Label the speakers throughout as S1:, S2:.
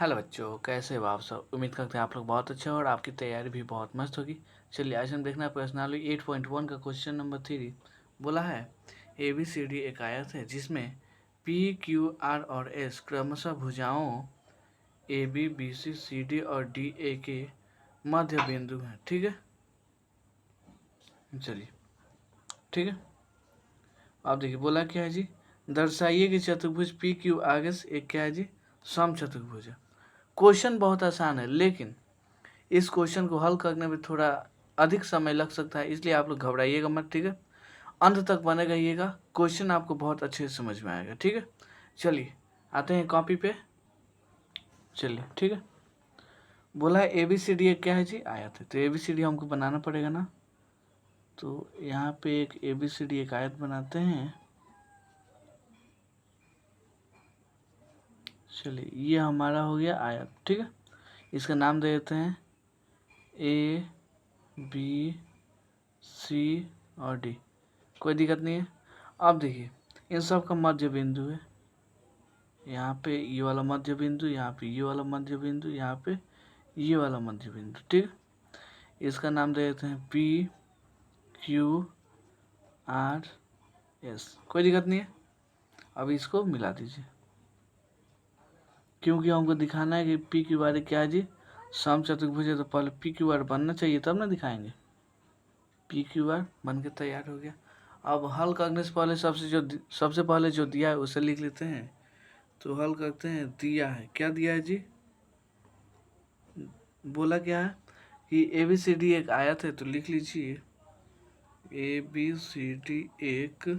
S1: Hello बच्चों, कैसे हो आप सब। उम्मीद करते हैं आप लोग बहुत अच्छे हो और आपकी तैयारी भी बहुत मस्त होगी। चलिए आज हम देखना प्रश्नावली 8.1 का क्वेश्चन नंबर 3। बोला है ABCD एक आयत है जिसमें PQR और S क्रमशः भुजाओं AB BC CD और DA के मध्य बिंदु हैं। ठीक है, चलिए ठीक है। आप देखिए बोला क्या है जी, दर्शाइए कि चतुर्भुज PQRS एक क्या है जी, सम चतुर्भुज है। क्वेश्चन बहुत आसान है, लेकिन इस क्वेश्चन को हल करने में थोड़ा अधिक समय लग सकता है, इसलिए आप लोग घबराइएगा मत। ठीक है, अंत तक बने रहिएगा, क्वेश्चन आपको बहुत अच्छे से समझ में आएगा। ठीक है, चलिए आते हैं कॉपी पे। चलिए ठीक है, बोला है ABCD एक क्या है जी, आयत है। तो ABCD हमको बनाना पड़ेगा ना, तो यहाँ पे एक ABCD एक आयत बनाते हैं। चलिए ये हमारा हो गया आयत। ठीक है, इसका नाम दे देते हैं ABC और D। कोई दिक्कत नहीं है। अब देखिए इन सब का मध्य बिंदु है, यहाँ पे ये वाला मध्य बिंदु, यहाँ पे ये वाला मध्य बिंदु, यहाँ पे ये वाला मध्य बिंदु। ठीक है, इसका नाम दे देते हैं PQRS। कोई दिक्कत नहीं है। अब इसको मिला दीजिए, क्योंकि हमको दिखाना है कि PQR क्या है जी, सम चतुर्भुज है। तो पहले PQR बनना चाहिए तब ना दिखाएंगे। PQR बन के तैयार हो गया। अब हल करने से पहले सबसे पहले जो दिया है उसे लिख लेते हैं। तो हल करते हैं। दिया है, क्या दिया है जी, बोला क्या है कि ABCD एक आयत है। तो लिख लीजिए ABCD एक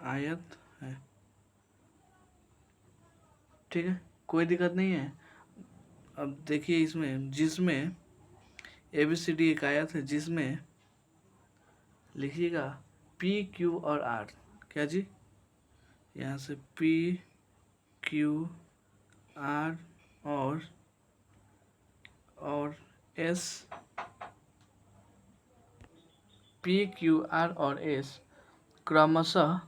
S1: आयत है। ठीक है, कोई दिक्कत नहीं है। अब देखिए इसमें, जिसमें ABCD एक आयत है जिसमें लिखिएगा PQ और R। क्या जी, यहाँ से PQR और S, PQR और S क्रमशः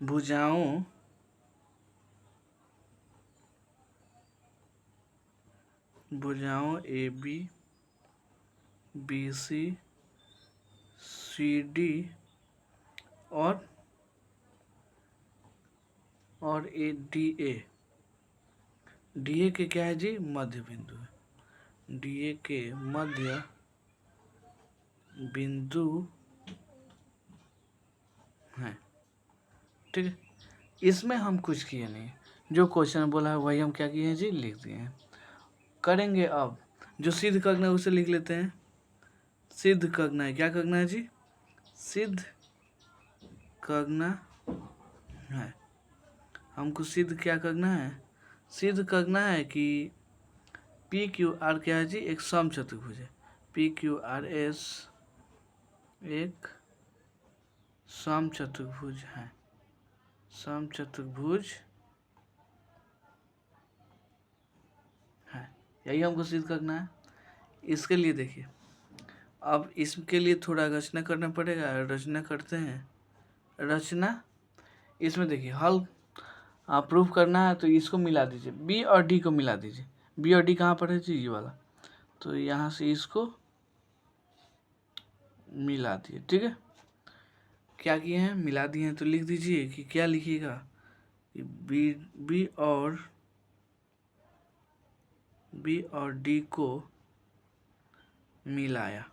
S1: भुजाओं AB BC CD और DA के क्या है जी, मध्य बिंदु है। DA के मध्य बिंदु है। ठीक है, इसमें हम कुछ किए नहीं, जो क्वेश्चन बोला है वही हम क्या किए हैं जी, लिख दिए हैं। करेंगे अब जो सिद्ध करना है उसे लिख लेते हैं। सिद्ध करना है, क्या करना है जी, सिद्ध करना है। हमको सिद्ध क्या करना है, सिद्ध करना है कि PQR क्या है जी, एक सम चतुर्भुज है। PQRS एक सम चतुर्भुज है। सम चतुर्भुज है, यही हमको सिद्ध करना है। इसके लिए देखिए, अब इसके लिए थोड़ा रचना करना पड़ेगा। रचना करते हैं। रचना, इसमें देखिए हल प्रूफ करना है तो इसको मिला दीजिए, B और D को मिला दीजिए। B और D कहाँ पर है जी, ये वाला। तो यहाँ से इसको मिला दिए। ठीक है, क्या किए हैं, मिला दिए हैं। तो लिख दीजिए कि क्या लिखिएगा कि B और D को मिलाया।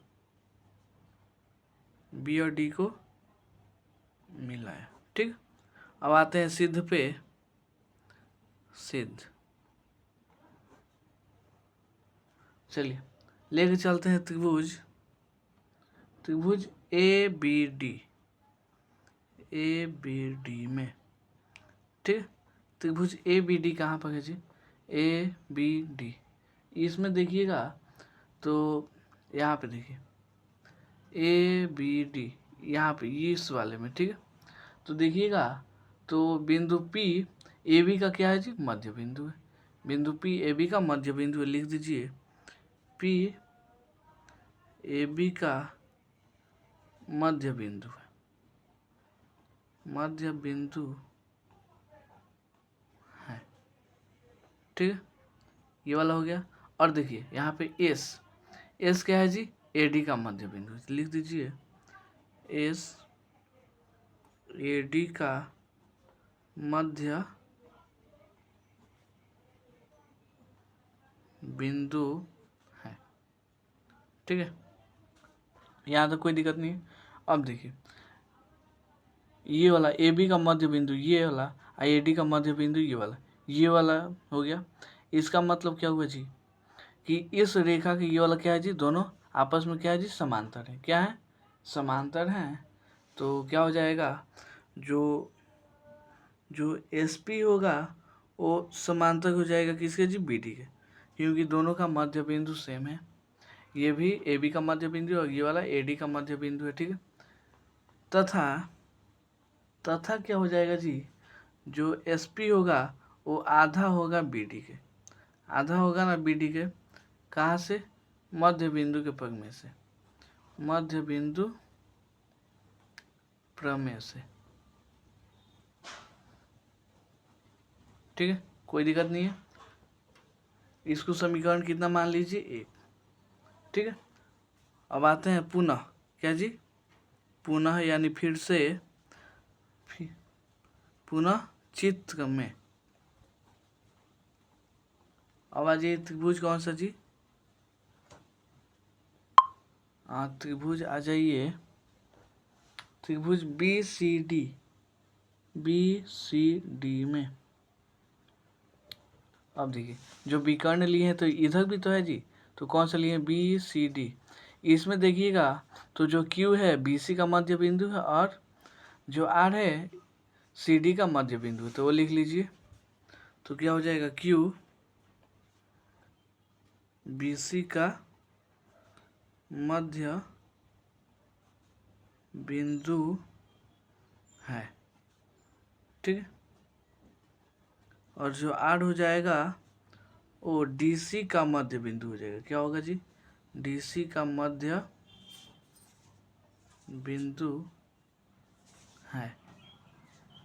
S1: B और D को मिलाया। ठीक, अब आते हैं सिद्ध पे। सिद्ध, चलिए लेके चलते हैं त्रिभुज ABD में। ठीक, त्रिभुज ABD कहाँ पर है जी, ABD। इसमें देखिएगा तो यहाँ पे देखिए ABD, यहाँ पे इस वाले में। ठीक है, तो देखिएगा तो बिंदु P AB का क्या है जी, मध्य बिंदु है। बिंदु P AB का मध्य बिंदु है। लिख दीजिए P AB का मध्य बिंदु है, मध्य बिंदु है। ठीक है, ये वाला हो गया। और देखिए यहाँ पे एस क्या है जी, एडी का मध्य बिंदु है। लिख दीजिए एस एडी का मध्य बिंदु है। ठीक है, यहाँ तक कोई दिक्कत नहीं है। अब देखिए ये वाला ए बी का मध्य बिंदु ये वाला, और ए डी का मध्य बिंदु ये वाला हो गया। इसका मतलब क्या हुआ जी कि इस रेखा के ये वाला क्या है जी, दोनों आपस में क्या है जी, समांतर है। क्या है, समांतर है। तो क्या हो जाएगा, जो एस पी होगा वो समांतर हो जाएगा किसके जी, बी डी के, क्योंकि दोनों का मध्य बिंदु सेम है। ये भी ए बी का मध्य बिंदु और ये वाला ए डी का मध्य बिंदु है। ठीक है, तथा क्या हो जाएगा जी, जो एस पी होगा वो आधा होगा बी डी के, आधा होगा ना बी डी के, कहाँ से, मध्य बिंदु के प्रमेय से, मध्य बिंदु प्रमेय से। ठीक है, कोई दिक्कत नहीं है। इसको समीकरण कितना मान लीजिए, 1। ठीक है, अब आते हैं पुनः, क्या जी, पुनः यानी फिर से, पुनः चित्र में। अब आ जाइए त्रिभुज कौन सा जी, त्रिभुज आ जाइए, त्रिभुज बी सी डी में। अब देखिए जो विकर्ण लिए हैं तो इधर भी तो है जी, तो कौन सा लिए, बी सी डी। इसमें देखिएगा तो जो क्यू है बी सी का मध्य बिंदु है, और जो आर है सी डी का मध्य बिंदु है, तो वो लिख लीजिए। तो क्या हो जाएगा, क्यू बी सी का मध्य बिंदु है। ठीक है, और जो आर हो जाएगा वो डीसी का मध्य बिंदु हो जाएगा। क्या होगा जी, डीसी का मध्य बिंदु है।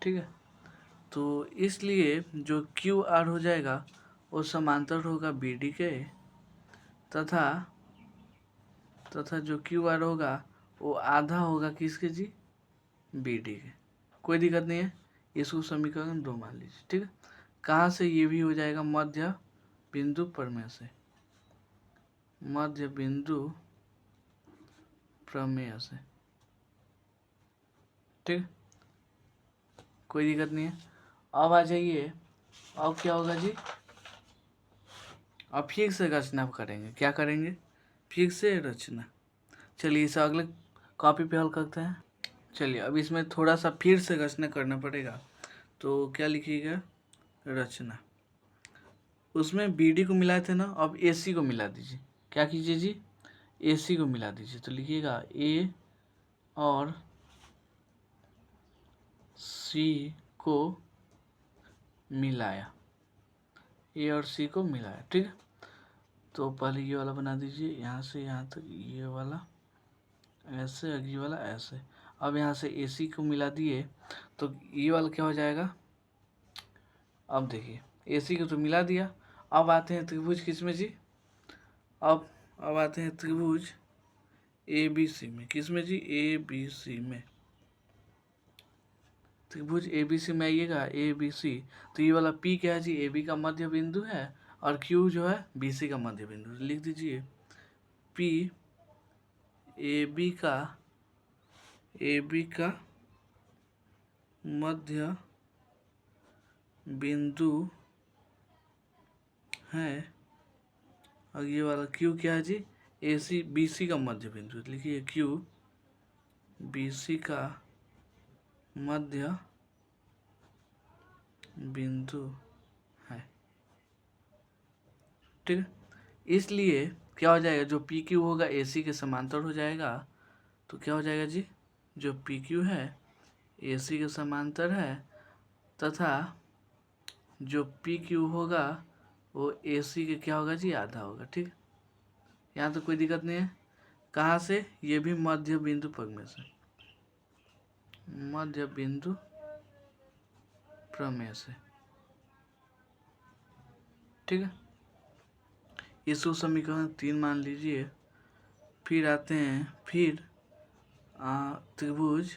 S1: ठीक है, तो इसलिए जो क्यू आर हो जाएगा वो समांतर होगा बी डी के, तथा जो क्यू आर होगा वो आधा होगा किसके जी, बी डी के। कोई दिक्कत नहीं है, इसको समीकरण 2 मान लीजिए। ठीक है, कहाँ से, ये भी हो जाएगा मध्य बिंदु प्रमेय से, मध्य बिंदु प्रमेय से। ठीक, कोई दिक्कत नहीं है। अब आ जाइए, अब क्या होगा जी, अब फिर से रचना करेंगे। क्या करेंगे, फिर से रचना। चलिए इसे अगले कॉपी पे हल करते हैं। चलिए अब इसमें थोड़ा सा फिर से रचना करना पड़ेगा। तो क्या लिखिएगा, रचना। उसमें बी डी को मिलाए थे ना, अब ए सी को मिला दीजिए। क्या कीजिए जी, ए सी को मिला दीजिए। तो लिखिएगा ए और सी को मिलाया, ए और सी को मिलाया। ठीक है, तो पहले ये वाला बना दीजिए, यहाँ से यहाँ तक ये वाला ऐसे, और ये वाला ऐसे। अब यहाँ से ए सी को मिला दिए तो ये वाला क्या हो जाएगा, अब देखिए ए सी को तो मिला दिया। अब आते हैं त्रिभुज किस में जी, अब आते हैं त्रिभुज ए बी सी में। किस में जी, ए बी सी में। त्रिभुज ए बी सी में आइएगा, ए बी सी। तो ये वाला पी क्या है जी, ए बी का मध्य बिंदु है, और क्यू जो है बी सी का मध्य बिंदु। लिख दीजिए पी ए बी का मध्य बिंदु है, और ये वाला क्यू क्या है जी, ए सी बी सी का मध्य बिंदु। लिखिए क्यू बी सी का मध्य बिंदु है। ठीक है, इसलिए क्या हो जाएगा, जो पी क्यू होगा ए सी के समांतर हो जाएगा। तो क्या हो जाएगा जी, जो पी क्यू है ए सी के समांतर है, तथा जो पी क्यू होगा वो ए सी के क्या होगा जी, आधा होगा। ठीक, यहाँ तो कोई दिक्कत नहीं है। कहाँ से, ये भी मध्य बिंदु प्रमेय से। मध्य बिंदु प्रमेय से। ठीक है, इसको समीकरण 3 मान लीजिए। फिर आते हैं फिर त्रिभुज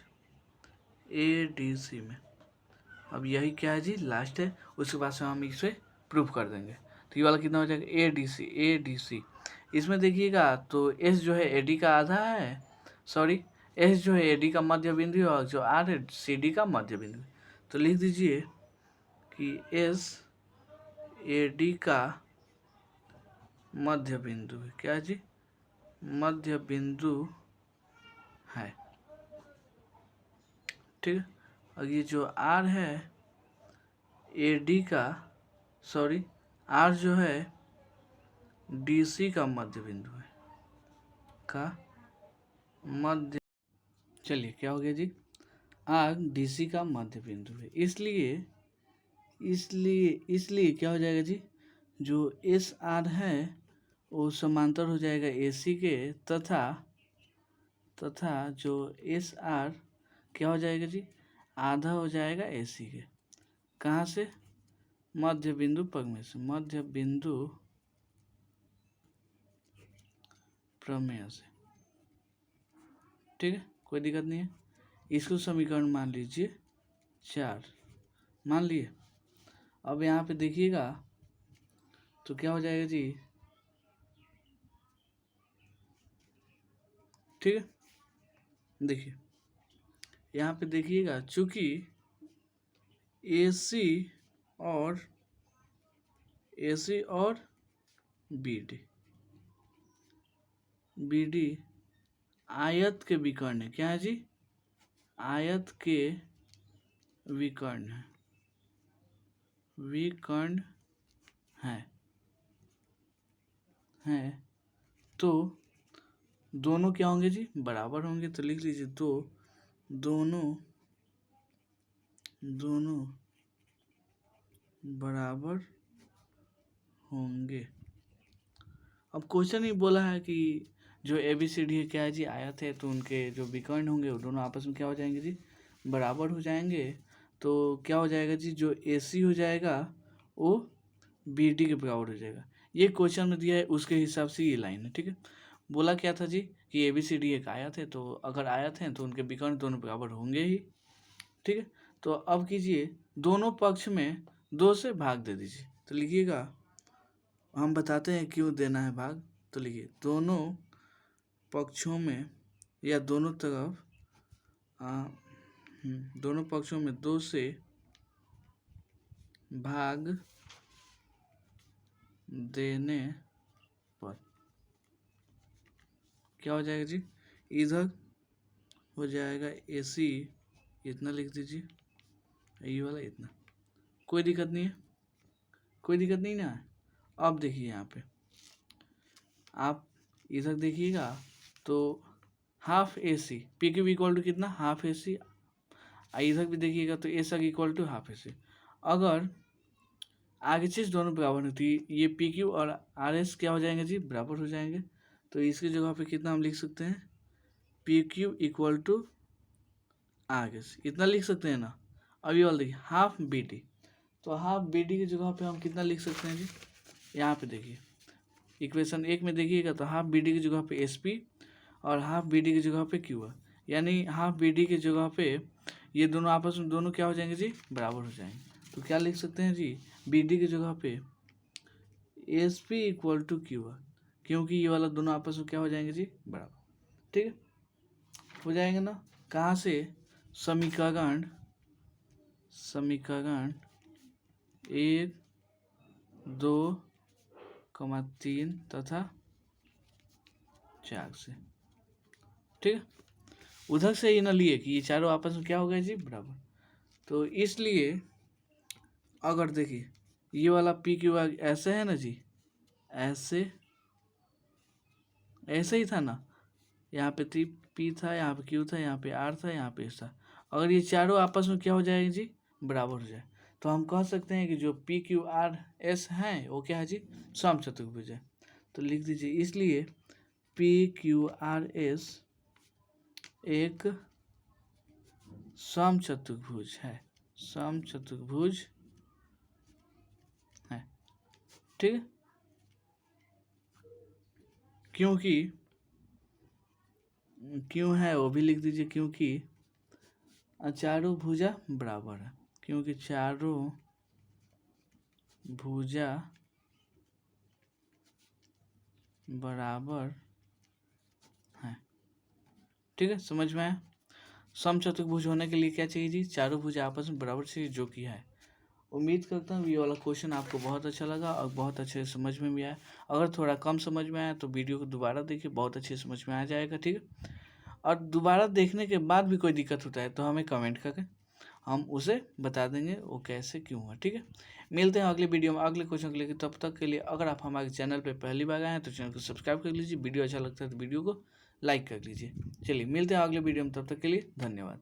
S1: ADC में। अब यही क्या है जी, लास्ट है, उसके बाद से हम इसे प्रूफ कर देंगे। तो ये वाला कितना हो जाएगा, ADC। इसमें देखिएगा तो S जो है AD का आधा है, सॉरी S जो है AD का मध्य बिंदु है, और जो R है CD का मध्य बिंदु। तो लिख दीजिए कि S AD का मध्य बिंदु है। क्या जी, मध्य बिंदु है। ठीक है, और ये जो R है AD का, सॉरी R जो है DC का मध्य बिंदु है, का मध्य। चलिए क्या हो गया जी, R DC का मध्य बिंदु है, इसलिए इसलिए इसलिए क्या हो जाएगा जी, जो SR है वो समांतर हो जाएगा AC के, तथा जो SR क्या हो जाएगा जी, आधा हो जाएगा AC के। कहाँ से, मध्य बिंदु प्रमेय से, मध्य बिंदु प्रमेय से। ठीक है, कोई दिक्कत नहीं है। इसको समीकरण मान लीजिए 4, मान लिए। अब यहाँ पे देखिएगा तो क्या हो जाएगा जी, ठीक है, देखिए यहाँ पे देखिएगा, चूंकि AC और BD आयत के विकर्ण है। क्या है जी, आयत के विकर्ण है, विकर्ण है तो दोनों क्या होंगे जी, बराबर होंगे। तो लिख लीजिए दोनों बराबर होंगे। अब क्वेश्चन ही बोला है कि जो ABCD है क्या है जी, आयत है, तो उनके जो विकर्ण होंगे वो दोनों आपस में क्या हो जाएंगे जी, बराबर हो जाएंगे। तो क्या हो जाएगा जी, जो AC हो जाएगा वो BD के बराबर हो जाएगा। ये क्वेश्चन में दिया है, उसके हिसाब से ये लाइन है। ठीक है, बोला क्या था जी कि ABCD एक आयत है, तो अगर आयत है तो उनके विकर्ण दोनों बराबर होंगे ही। ठीक है, तो अब कीजिए दोनों पक्ष में 2 से भाग दे दीजिए। तो लिखिएगा, हम बताते हैं क्यों देना है भाग। तो लिखिए दोनों पक्षों में या दोनों तरफ दोनों पक्षों में 2 से भाग देने पर क्या हो जाएगा जी, इधर हो जाएगा AC इतना लिख दीजिए, ये वाला इतना। कोई दिक्कत नहीं है, कोई दिक्कत नहीं ना। अब देखिए यहाँ पे आप इधर देखिएगा तो half AC PQ equal to कितना, हाफ AC। इधर भी देखिएगा तो AC equal to half AC। अगर आगे चीज दोनों बराबर होती है, ये PQ और RS क्या हो जाएंगे जी, बराबर हो जाएंगे। तो इसकी जगह पे कितना हम लिख सकते हैं, PQ इक्वल टू RS, इतना लिख सकते हैं ना। अब ये वाला देखिए हाफ BD, तो हाफ BD की जगह पे हम कितना लिख सकते हैं जी, यहाँ पे देखिए इक्वेशन 1 में देखिएगा तो हाफ BD की जगह पे SP और हाफ BD की जगह पे Q है, यानी हाफ BD की जगह पे ये दोनों आपस में दोनों क्या हो जाएंगे जी, बराबर हो जाएंगे। तो क्या लिख सकते हैं जी, BD की जगह पे SP इक्वल टू Q है, क्योंकि ये वाला दोनों आपस में क्या हो जाएंगे जी, बराबर। ठीक है, हो जाएंगे ना। कहाँ से, समीकरण 1, 2, 3 तथा 4 से। ठीक है, उधर से ही ना लिए कि ये चारों आपस में क्या हो गए जी, बराबर। तो इसलिए अगर देखिए ये वाला PQ ऐसे है ना जी, ऐसे ही था ना, यहाँ पे P था, यहाँ पे Q था, यहाँ पे R था, यहाँ पे S था। अगर ये चारों आपस में क्या हो जाएंगे जी, बराबर हो जाए, तो हम कह सकते हैं कि जो PQRS हैं वो क्या है जी, समचतुर्भुज है। तो लिख दीजिए, इसलिए PQRS एक समचतुर्भुज है, समचतुर्भुज है। ठीक है, क्योंकि क्यों है वो भी लिख दीजिए, क्योंकि चारों भुजा बराबर है, क्योंकि चारों भुजा बराबर है। ठीक है, समझ में आया। समचतुर्भुज होने के लिए क्या चाहिए जी? चारों भुजा आपस में बराबर चाहिए, जो कि है। उम्मीद करता हूँ ये वाला क्वेश्चन आपको बहुत अच्छा लगा और बहुत अच्छे से समझ में भी आया। अगर थोड़ा कम समझ में आया तो वीडियो को दोबारा देखिए, बहुत अच्छे से समझ में आ जाएगा। ठीक है, और दोबारा देखने के बाद भी कोई दिक्कत होता है तो हमें कमेंट करके हम उसे बता देंगे वो कैसे क्यों हुआ। ठीक है, मिलते हैं अगले वीडियो में अगले क्वेश्चन के लिए। तब तक के लिए अगर आप हमारे चैनल पर पहली बार आए हैं तो चैनल को सब्सक्राइब कर लीजिए, वीडियो अच्छा लगता है तो वीडियो को लाइक कर लीजिए। चलिए मिलते हैं अगले वीडियो में, तब तक के लिए धन्यवाद।